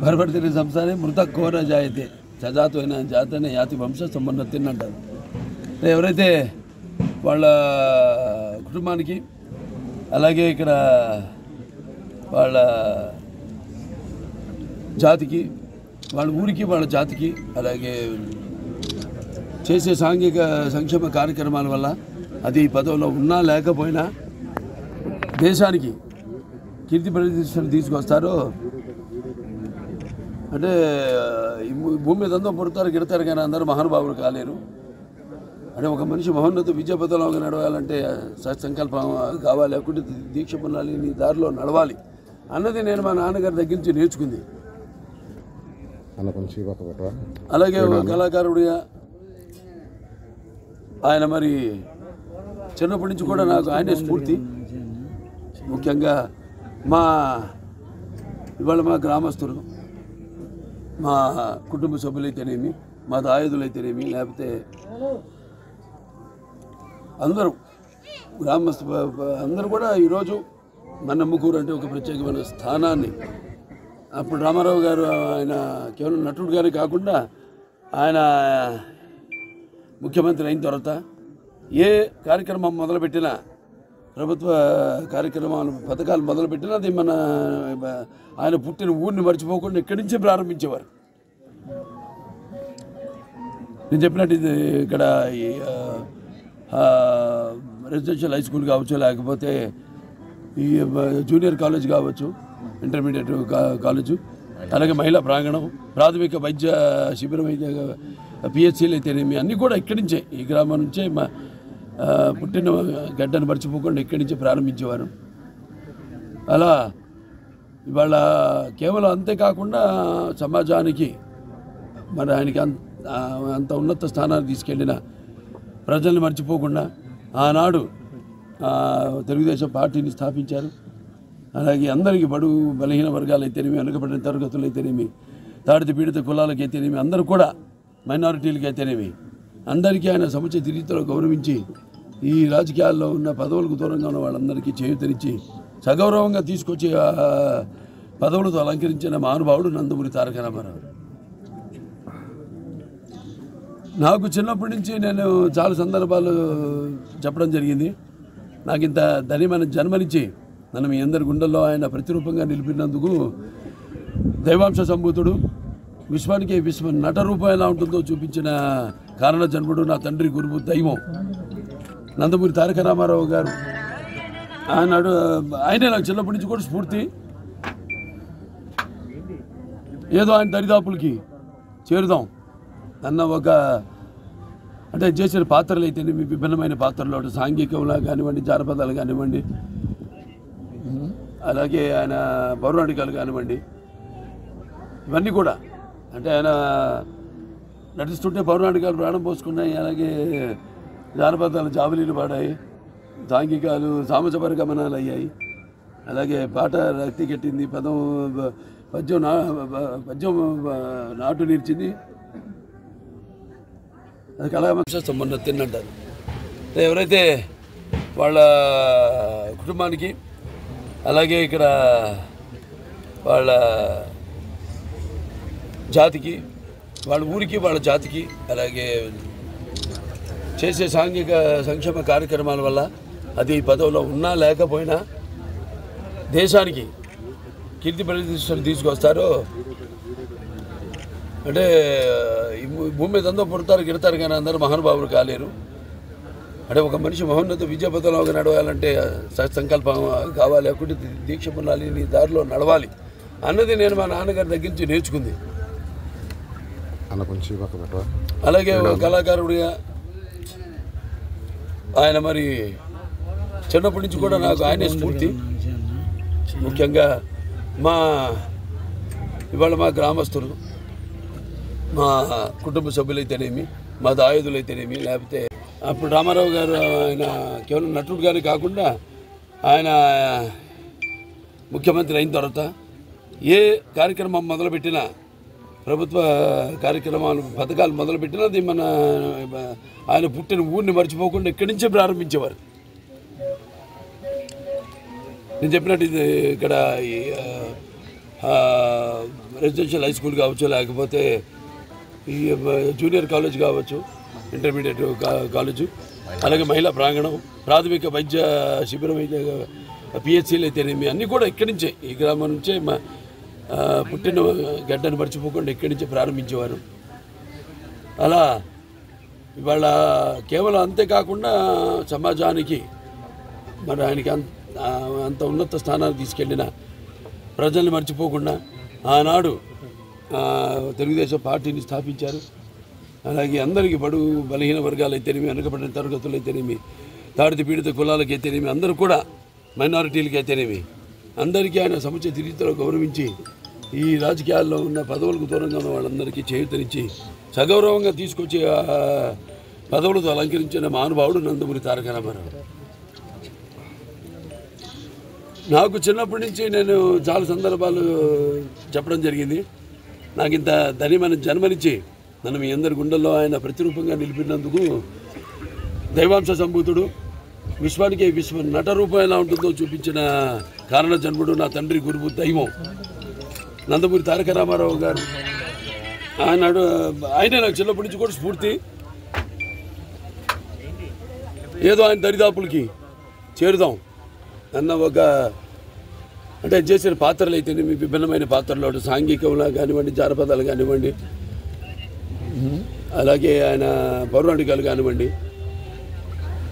భరభర్తిని సంసారే మృత ఘోర జాయతే సజాతమైన జాతనే యాతి వంశ సమున్నతిని అంటారు. ఎవరైతే వాళ్ళ కుటుంబానికి అలాగే ఇక్కడ వాళ్ళ జాతికి వాళ్ళ ఊరికి వాళ్ళ జాతికి అలాగే చేసే సాంఘిక సంక్షేమ కార్యక్రమాల వల్ల అది పదవిలో ఉన్నా లేకపోయినా దేశానికి కీర్తి ప్రతిష్టలు తీసుకొస్తారో అంటే భూమి మీద అంతా పుడతారు గిడతారు కానీ అందరూ మహానుభావులు కాలేరు. అంటే ఒక మనిషి మహోన్నత విద్యాపథంలో నడవాలంటే సంకల్పం కావాలి, అక్కడ దీక్ష పొందాలి, నీ దారిలో నడవాలి అన్నది నేను మా నాన్నగారి దగ్గర నుంచి నేర్చుకుంది. అలాగే ఒక కళాకారుడిగా ఆయన మరి చిన్నప్పటి నుంచి కూడా నాకు ఆయనే స్ఫూర్తి. ముఖ్యంగా ఇవాళ మా గ్రామస్తులు, మా కుటుంబ సభ్యులైతేనేమి, మా దాయాదులైతేనేమి, లేకపోతే అందరూ అందరూ కూడా ఈరోజు మన్నమ్మకూరు అంటే ఒక ప్రత్యేకమైన స్థానాన్ని అప్పుడు రామారావు గారు ఆయన కేవలం నటుడుగానే కాకుండా ఆయన ముఖ్యమంత్రి అయిన తర్వాత ఏ కార్యక్రమం మొదలుపెట్టినా ప్రభుత్వ కార్యక్రమాలు పథకాలు మొదలుపెట్టినా అది మన ఆయన పుట్టిన ఊరిని మర్చిపోకుండా ఇక్కడి నుంచే ప్రారంభించేవారు. నేను చెప్పినట్టు ఇది ఇక్కడ రెసిడెన్షియల్ హై స్కూల్ కావచ్చు, లేకపోతే ఈ జూనియర్ కాలేజ్ కావచ్చు, ఇంటర్మీడియట్ కాలేజు, అలాగే మహిళా ప్రాంగణం, ప్రాథమిక వైద్య శిబిరం అయితే పిహెచ్సీలు అయితేనేమి అన్నీ కూడా ఇక్కడి నుంచే ఈ గ్రామం నుంచే పుట్టిన గడ్డను మర్చిపోకుండా ఇక్కడి నుంచే ప్రారంభించేవారు. అలా ఇవాళ కేవలం అంతేకాకుండా సమాజానికి మరి ఆయనకి అంత ఉన్నత స్థానాన్ని తీసుకెళ్ళిన ప్రజల్ని మర్చిపోకుండా ఆనాడు తెలుగుదేశం పార్టీని స్థాపించారు. అలాగే అందరికీ బడుగు బలహీన వర్గాలు అయితేనేమి, వెనుకబడిన తరగతులు అయితేనేమి, తాడిత పీడిత కులాలకి అయితేనేమి, అందరూ కూడా మైనారిటీలకి అయితేనేమి అందరికీ ఆయన సముచిత రీతిలో గౌరవించి ఈ రాజకీయాల్లో ఉన్న పదవులకు దూరంగా ఉన్న వాళ్ళందరికీ చేయూతనిచ్చి సగౌరవంగా తీసుకొచ్చి పదవులతో అలంకరించిన మహానుభావుడు నందమూరి తారక రామారావు. నాకు చిన్నప్పటి నుంచి నేను చాలా సందర్భాలు చెప్పడం జరిగింది. నాకు ఇంత ధన్యమైన జన్మనిచ్చి నన్ను మీ అందరి గుండెల్లో ఆయన ప్రతిరూపంగా నిలిపినందుకు దైవాంశ సంభూతుడు, విశ్వానికి నట రూపం ఎలా ఉంటుందో చూపించిన కారణ జన్ముడు, నా తండ్రి గురువు దైవం నందమూరి తారక రామారావు గారు. ఆయనే నాకు చిన్నప్పటి నుంచి కూడా స్ఫూర్తి. ఏదో ఆయన దరిదాపులకి చేరుదాం అన్న ఒక అంటే చేసిన పాత్రలు అయితే విభిన్నమైన పాత్రలు సాంఘికంలా కానివ్వండి, జానపదాలు కానివ్వండి, అలాగే ఆయన పౌరాణికాలు కానివ్వండి, ఇవన్నీ కూడా అంటే ఆయన నటిస్తుంటే పౌరాణికాలు ప్రాణం పోసుకున్నాయి. అలాగే జానపదాలు జాబులీలు పాడాయి, సాంఘికాలు సామజపర గమనాలు అయ్యాయి. అలాగే పాట రక్తి కట్టింది, పద్యం నాటు నిలిచింది. అది కళావంశ సమున్నతిని అంటారు. ఎవరైతే వాళ్ళ కుటుంబానికి అలాగే ఇక్కడ వాళ్ళ జాతికి వాళ్ళ ఊరికి వాళ్ళ జాతికి అలాగే చేసే సాంఘిక సంక్షేమ కార్యక్రమాల వల్ల అది పదవిలో ఉన్నా లేకపోయినా దేశానికి కీర్తి ప్రతిష్టలు తీసుకొస్తారో అంటే భూమి మీద అంతా పుడతారు గిడతారు కానీ అందరూ మహానుభావులు కాలేరు. అంటే ఒక మనిషి మహోన్నత విద్యాపథంలో నడవాలంటే సంకల్పం కావాలి, అక్కడ దీక్ష పొందాలి, నీ దారిలో నడవాలి అన్నది నేను మా నాన్నగారి దగ్గర నుంచి నేర్చుకుంది. అలాగే ఒక కళాకారుడిగా ఆయన మరి చిన్నప్పటి నుంచి కూడా నాకు ఆయనే స్ఫూర్తి. ముఖ్యంగా ఇవాళ మా గ్రామస్తులు, మా కుటుంబ సభ్యులైతేనేమి, మా దాయాదులైతేనేమి, లేకపోతే అప్పుడు రామారావు గారు ఆయన కేవలం నటుడుగానే కాకుండా ఆయన ముఖ్యమంత్రి అయిన తర్వాత ఏ కార్యక్రమం మొదలుపెట్టినా ప్రభుత్వ కార్యక్రమాలు పథకాలు మొదలుపెట్టినా అది ఆయన పుట్టిన ఊరిని మర్చిపోకుండా ఇక్కడి నుంచే ప్రారంభించేవారు. నేను చెప్పినట్టు ఇది ఇక్కడ రెసిడెన్షియల్ హై స్కూల్ కావచ్చు, లేకపోతే ఈ జూనియర్ కాలేజ్ కావచ్చు, ఇంటర్మీడియట్ కాలేజు, అలాగే మహిళా ప్రాంగణం, ప్రాథమిక వైద్య శిబిరం అయితే పిహెచ్సీలు అయితేనేమి అన్నీ కూడా ఇక్కడి నుంచే, ఈ గ్రామం నుంచే మా పుట్టిన గడ్డను మర్చిపోకుండా ఇక్కడి నుంచే ప్రారంభించేవారు. అలా ఇవాళ కేవలం అంతేకాకుండా సమాజానికి మరి ఆయనకి అంత ఉన్నత స్థానానికి తీసుకెళ్ళిన ప్రజల్ని మర్చిపోకుండా ఆనాడు తెలుగుదేశం పార్టీని స్థాపించారు. అలాగే అందరికీ బడుగు బలహీన వర్గాలు అయితేనేమి, వెనుకబడిన తరగతులు అయితేనేమి, తాడిత పీడిత కులాలకి అయితేనేమి, అందరూ కూడా మైనారిటీలకి అయితేనేమి అందరికీ ఆయన సముచిత రీతిలో గౌరవించి ఈ రాజకీయాల్లో ఉన్న పదవులకు దూరంగా ఉన్న వాళ్ళందరికీ చేయూతనిచ్చి సగౌరవంగా తీసుకొచ్చి పదవులతో అలంకరించిన మహానుభావుడు నందమూరి తారక రామారావు. నాకు చిన్నప్పటి నుంచి నేను చాలా సందర్భాలు చెప్పడం జరిగింది. నాకు ఇంత ధన్యమైన జన్మనిచ్చి నన్ను మీ అందరి గుండెల్లో ఆయన ప్రతిరూపంగా నిలిపినందుకు దైవాంశ సంభూతుడు, విశ్వానికి విశ్వ నటరూపం ఎలా ఉంటుందో చూపించిన కారణ జన్ముడు, నా తండ్రి గురువు దైవం నందమూరి తారక రామారావు గారు. ఆయనే నాకు చిన్నప్పటి నుంచి కూడా స్ఫూర్తి. ఏదో ఆయన దరిదాపులకి చేరుదాం అన్న ఒక అంటే చేసిన పాత్రలు అయితే విభిన్నమైన పాత్రలు, సాంఘికంలా కానివ్వండి, జానపదాలు కానివ్వండి, అలాగే ఆయన పౌరాణికాలు కానివ్వండి,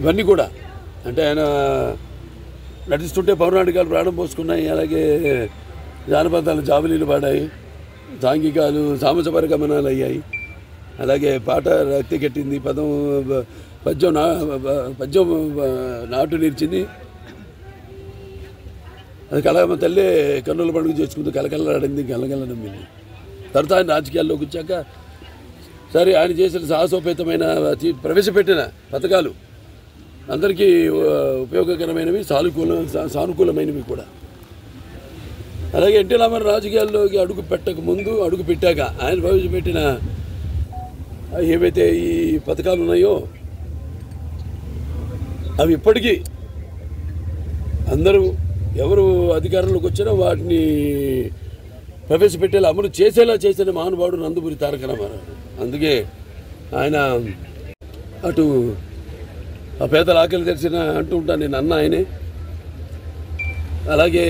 ఇవన్నీ కూడా అంటే ఆయన నటిస్తుంటే పౌరాణికాలు ప్రాణం పోసుకున్నాయి. అలాగే జానపదాలు జాబిలీలు పాడాయి, సాంఘికాలు సామసపర గమనాలు అయ్యాయి. అలాగే పాట రక్తి కట్టింది, పద్యం నాటు నిలిచింది. అది కలగమ్మ తల్లి కన్నుల పండుగ చేసుకుంటూ కలకలలాడింది, కలకల నమ్మింది. తర్వాత ఆయన రాజకీయాల్లోకి వచ్చాక సరే ఆయన చేసిన సాహసోపేతమైన ప్రవేశపెట్టిన పథకాలు అందరికీ ఉపయోగకరమైనవి, సానుకూలమైనవి కూడా. అలాగే ఎన్టీ రామారావు రాజకీయాల్లోకి అడుగు పెట్టక ముందు, అడుగు పెట్టాక ఆయన ప్రవేశపెట్టిన ఏవైతే ఈ పథకాలు ఉన్నాయో అవి ఇప్పటికీ అందరూ ఎవరు అధికారంలోకి వచ్చినా వాటిని ప్రవేశపెట్టేలా అమలు చేసేలా చేసిన మహానుభావుడు నందమూరి తారక రామారావు. అందుకే ఆయన అటు ఆ పేదల ఆకలి తెరిచిన అంటూ ఉంటాను నేను, అన్న ఆయనే. అలాగే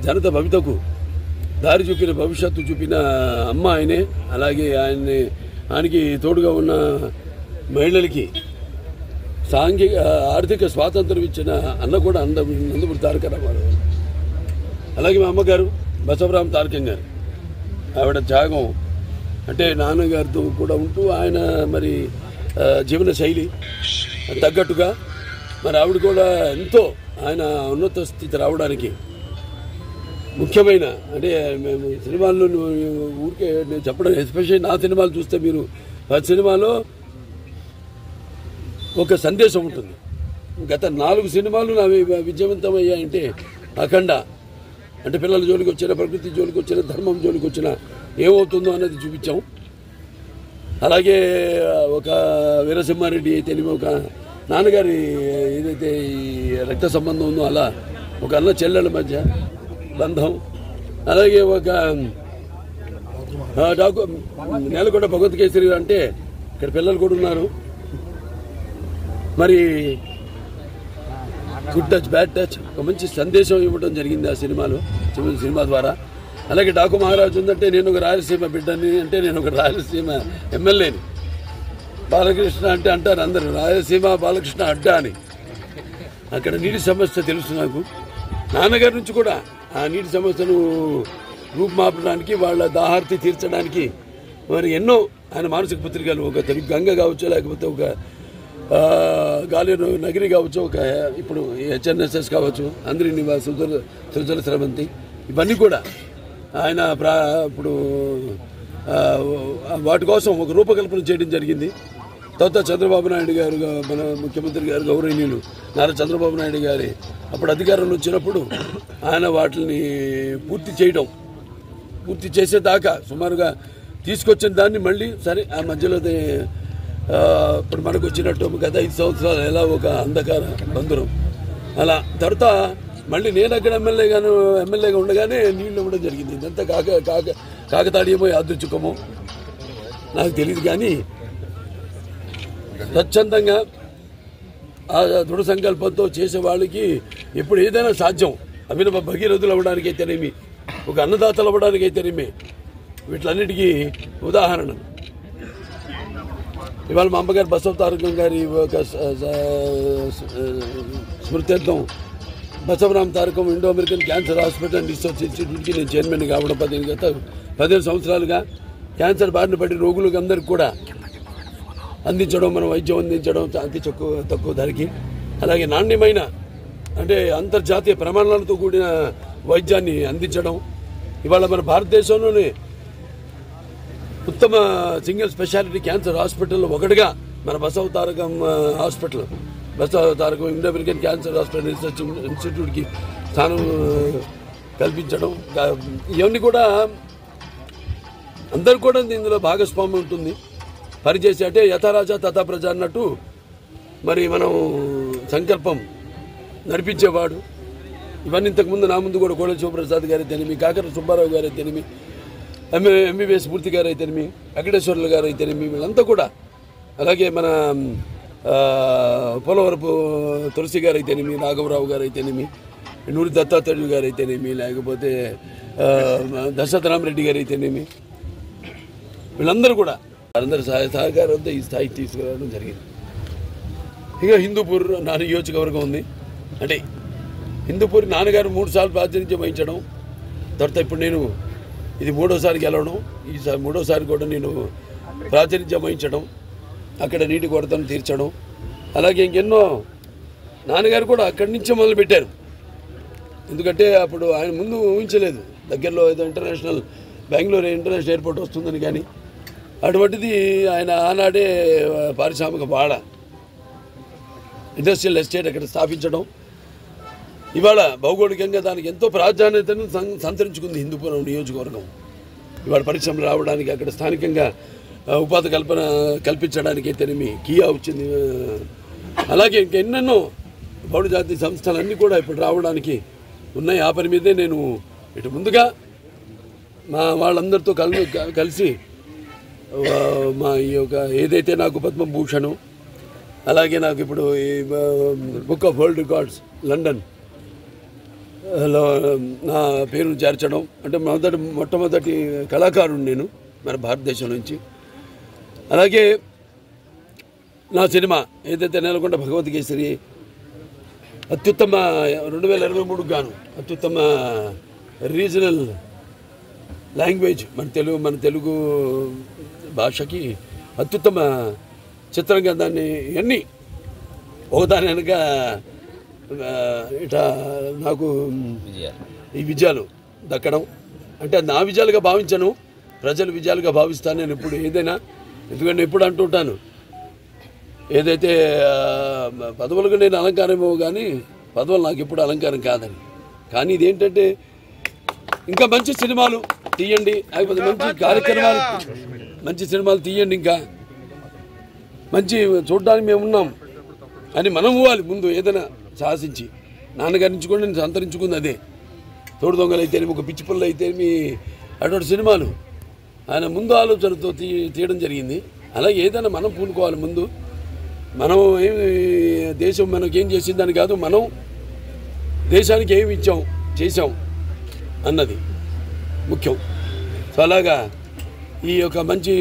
జనత భవితకు దారి చూపిన, భవిష్యత్తు చూపిన అమ్మ ఆయనే. అలాగే ఆయనకి తోడుగా ఉన్న మహిళలకి ఆర్థిక స్వాతంత్రం ఇచ్చిన అన్న కూడా నందమూరి తారక రామారావు. అలాగే మా అమ్మగారు బసవరామ తారకం గారు, ఆవిడ త్యాగం అంటే నాన్నగారితో కూడా ఉంటూ ఆయన మరి జీవన శైలి తగ్గట్టుగా మరి ఆవిడ కూడా ఎంతో ఆయన ఉన్నత స్థితి రావడానికి ముఖ్యమైన అంటే మేము సినిమాల్లో ఊరికే నేను చెప్పడం, ఎస్పెషల్లీ నా సినిమాలు చూస్తే మీరు ఆ సినిమాలో ఒక సందేశం ఉంటుంది. గత 4 సినిమాలు నా విజయవంతమయ్యాయంటే అఖండ అంటే పిల్లల జోలికి వచ్చిన, ప్రకృతి జోలికి వచ్చిన, ధర్మం జోలికి వచ్చిన ఏమవుతుందో అన్నది చూపించాం. అలాగే ఒక వీరసింహారెడ్డి తెలివి, ఒక నాన్నగారి ఏదైతే ఈ రక్త సంబంధం ఉందో అలా ఒక అన్న చెల్లెళ్ళ మధ్య బంధం. అలాగే ఒక నేలకొండ భగవత్ కేసరి అంటే ఇక్కడ పిల్లలు కూడా ఉన్నారు. మరి గుడ్ టచ్, బ్యాడ్ టచ్, ఒక మంచి సందేశం ఇవ్వడం జరిగింది ఆ సినిమా ద్వారా. అలాగే డాకు మహారాజు ఉందంటే నేను ఒక రాయలసీమ బిడ్డని, అంటే నేను ఒక రాయలసీమ ఎమ్మెల్యేని. బాలకృష్ణ అంటే అంటారు అందరూ రాయలసీమ బాలకృష్ణ అడ్డా అని. అక్కడ నీటి సమస్య తెలుసు నాకు. నాన్నగారి నుంచి కూడా ఆ నీటి సమస్యను రూపుమాపడానికి, వాళ్ళ దాహార్తి తీర్చడానికి మరి ఎన్నో ఆయన మానసిక పత్రికలు, ఒక తెలుగు గంగ కావచ్చు, లేకపోతే ఒక గాలి నగిరి కావచ్చు, ఒక ఇప్పుడు హెచ్ఎన్ఎస్ఎస్ కావచ్చు, అందరి నివాస సుజల స్రవంతి, ఇవన్నీ కూడా ఆయన ఇప్పుడు వాటి కోసం ఒక రూపకల్పన చేయడం జరిగింది. తర్వాత చంద్రబాబు నాయుడు గారు, మన ముఖ్యమంత్రి గారు గౌరవనీయులు నారా చంద్రబాబు నాయుడు గారి అప్పుడు అధికారంలో వచ్చినప్పుడు ఆయన వాటిని పూర్తి చేసేదాకా సుమారుగా తీసుకొచ్చిన దాన్ని మళ్ళీ సరే ఆ మధ్యలో ఇప్పుడు మనకు వచ్చినట్టు గత 5 సంవత్సరాలు ఎలా ఒక అంధకార బంధురం అలా. తర్వాత మళ్ళీ నేను అక్కడ ఎమ్మెల్యేగా ఉండగానే నీళ్ళు ఇవ్వడం జరిగింది. ఇదంతా కాకతాళీయమో యాదృచ్ఛికమో నాకు తెలియదు, కానీ స్వచ్ఛందంగా ఆ దృఢ సంకల్పంతో చేసే వాళ్ళకి ఎప్పుడు ఏదైనా సాధ్యం. అభినవ భగీరథులు అవ్వడానికి అయితేనేమి, ఒక అన్నదాతలు అవ్వడానికి అయితేనేమి, వీటిలన్నిటికీ ఉదాహరణ. ఇవాళ మా అమ్మగారు బసవతారకం గారి ఒక స్మృత్యర్థం Basavaram Tarakam Indo American cancer hospital and research ఇన్స్టిట్యూట్కి నేను చైర్మన్ కావడం 15 సంవత్సరాలుగా క్యాన్సర్ బారిన పడి రోగులకు అందరికి కూడా అందించడం, మనం వైద్యం అందించడం అతి తక్కువ ధరకి, అలాగే నాణ్యమైన అంటే అంతర్జాతీయ ప్రమాణాలతో కూడిన వైద్యాన్ని అందించడం. ఇవాళ మన భారతదేశంలోనే ఉత్తమ సింగిల్ స్పెషాలిటీ క్యాన్సర్ హాస్పిటల్లో ఒకటిగా మన Basavatarakam hospital, Basavatarakam Indo American cancer hospital research ఇన్స్టిట్యూట్కి స్థానం కల్పించడం, ఇవన్నీ కూడా అందరు కూడా ఇందులో భాగస్వామ్యం ఉంటుంది. పనిచేసి అంటే యథారాజా తథా ప్రజ అన్నట్టు మరి మనం సంకల్పం నడిపించేవాడు. ఇవన్నీ ఇంతకుముందు నా ముందు కూడా కోడెల శివప్రసాద్ గారు అయితేనేమి, కాకర సుబ్బారావు గారు అయితేనేమి, ఎంబీబీఎస్ మూర్తి గారు అయితేనేమి, వెంకటేశ్వర్లు గారు అయితేనేమి, వీళ్ళంతా కూడా, అలాగే మన పోలవరపు తులసి గారు అయితేనేమి, రాఘవరావు గారు అయితేనేమి, నూరి దత్తాత్రేయుడు గారు అయితేనేమి, లేకపోతే దశరథరామరెడ్డి గారు అయితేనేమి, వీళ్ళందరూ కూడా అందరి సహకారంతో ఈ స్థాయికి తీసుకురావడం జరిగింది. ఇక హిందూపూర్ నా నియోజకవర్గం ఉంది. అంటే హిందూపూర్ నాన్నగారు 3 సార్లు ప్రాతినిధ్యం వహించడం, తర్వాత ఇప్పుడు నేను ఇది 3వసారి గెలవడం, ఈసారి 3వసారి కూడా నేను ప్రాతినిధ్యం వహించడం, అక్కడ నీటి కొరతను తీర్చడం, అలాగే ఇంకెన్నో నాన్నగారు కూడా అక్కడి నుంచే మొదలుపెట్టారు. ఎందుకంటే అప్పుడు ఆయన ముందు ఊహించలేదు దగ్గరలో ఏదో బెంగళూరు ఇంటర్నేషనల్ ఎయిర్పోర్ట్ వస్తుందని, కానీ అటువంటిది ఆయన ఆనాడే పారిశ్రామిక వాడ ఇండస్ట్రియల్ ఎస్టేట్ అక్కడ స్థాపించడం, ఇవాళ భౌగోళికంగా దానికి ఎంతో ప్రాధాన్యతను సంతరించుకుంది హిందూపురం నియోజకవర్గం. ఇవాళ పరిశ్రమలు రావడానికి, అక్కడ స్థానికంగా ఉపాధి కల్పించడానికి అయితేనేమి కియా వచ్చింది. అలాగే ఇంకెన్నెన్నో బహుళజాతి సంస్థలన్నీ కూడా ఇప్పుడు రావడానికి ఉన్నాయి. ఆ పని మీదే నేను ఇటు ముందుగా మా వాళ్ళందరితో కలిసి మా ఈ యొక్క ఏదైతే నాకు పద్మభూషణం, అలాగే నాకు ఇప్పుడు ఈ బుక్ ఆఫ్ వరల్డ్ రికార్డ్స్ లండన్లో నా పేరును చేర్చడం, అంటే మొట్టమొదటి కళాకారుడు నేను మన భారతదేశం నుంచి. అలాగే నా సినిమా ఏదైతే నెలకొండ భగవద్గీశ్వరి అత్యుత్తమ 2023 గాను అత్యుత్తమ రీజనల్ లాంగ్వేజ్ మన తెలుగు భాషకి అత్యుత్తమ చిత్రంగా దాన్ని అన్నీ ఒకదాని వెనక ఇట్లా నాకు ఈ విజయాలు దక్కడం, అంటే నా విజయాలుగా భావించను, ప్రజల విజయాలుగా భావిస్తాను నేను ఇప్పుడు ఏదైనా. ఎందుకంటే ఎప్పుడు అంటుంటాను, ఏదైతే పదవులకు నేను అలంకారమేమో కానీ పదవులు నాకు ఎప్పుడు అలంకారం కాదని. కానీ ఇదేంటంటే ఇంకా మంచి సినిమాలు తీయండి, లేకపోతే మంచి సినిమాలు తీయండి, ఇంకా మంచి చూడడానికి మేము ఉన్నాం అని మనం ఇవ్వాలి ముందు. ఏదైనా సాహసించి నాన్నగారి నుంచి కూడా నేను సంతరించుకుంది అదే. తోడు దొంగలు అయితేనేమి, ఒక పిచ్చి పుల్ల అయితేనేమి, అటువంటి సినిమాలు ఆయన ముందు ఆలోచనతో తీయడం జరిగింది. అలాగే ఏదైనా మనం పూనుకోవాలి ముందు. మనం ఏమి దేశం మనకేం చేసిందని కాదు, మనం దేశానికి ఏమి చేసాం అన్నది ముఖ్యం. సో అలాగా ఈ యొక్క మంచి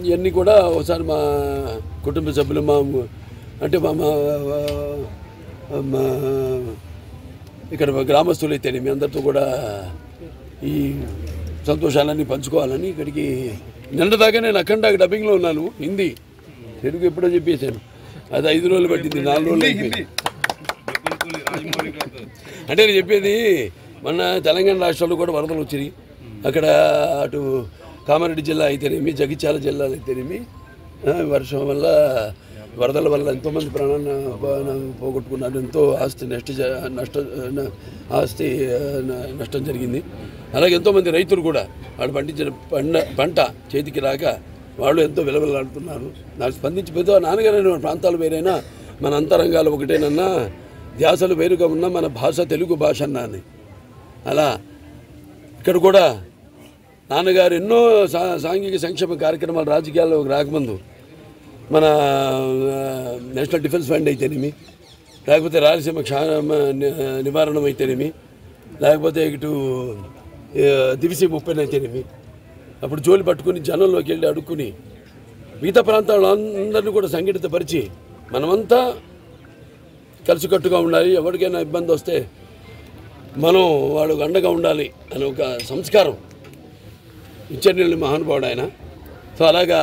ఇవన్నీ కూడా ఒకసారి మా కుటుంబ సభ్యులు అంటే మా ఇక్కడ గ్రామస్తులు అయితేనే మీ అందరితో కూడా ఈ సంతోషాలన్నీ పంచుకోవాలని ఇక్కడికి నిన్నదాకా నేను అఖండ డబ్బింగ్లో ఉన్నాను. హిందీ తెలుగు ఎప్పుడో చెప్పేశాను, అది 5 రోజులు పట్టింది, 4 రోజులు అయిపోయింది. అంటే నేను చెప్పేది మొన్న తెలంగాణ రాష్ట్రాల్లో కూడా వరదలు వచ్చాయి. అక్కడ అటు కామారెడ్డి జిల్లా అయితేనేమి, జగిత్యాల జిల్లాలు అయితేనేమి వర్షం వల్ల వరదల వల్ల ఎంతోమంది ప్రాణాలను పోగొట్టుకున్నారు, ఎంతో ఆస్తి నష్టం జరిగింది. అలాగే ఎంతోమంది రైతులు కూడా వాళ్ళు పండించిన పంట చేతికి రాక వాళ్ళు ఎంతో విలవిలాడుతున్నారు. నాకు స్పందించి పెద్ద నాన్నగారైన ప్రాంతాలు వేరైనా మన అంతరంగాలు ఒకటేనన్నా ధ్యాసలు వేరుగా ఉన్న మన భాష తెలుగు భాష అన్నాను. అలా ఇక్కడ కూడా నాన్నగారు ఎన్నో సాంఘిక సంక్షేమ కార్యక్రమాలు రాజకీయాల్లోకి రాకముందు మన నేషనల్ డిఫెన్స్ ఫండ్ అయితేనేమి, లేకపోతే రాయలసీమ నివారణం అయితేనేమి, లేకపోతే ఇటు దివిసీ ముప్పైన అయితేనేమి, అప్పుడు జోలి పట్టుకుని జనంలోకి వెళ్ళి అడుక్కుని మిగతా ప్రాంతాల్లో అందరినీ కూడా సంఘటితపరిచి మనమంతా కలిసికట్టుగా ఉండాలి, ఎవరికైనా ఇబ్బంది వస్తే మనం వాళ్ళకు అండగా ఉండాలి అనే ఒక సంస్కారం ఇచ్చారు మహానుభావుడు ఆయన. సో అలాగా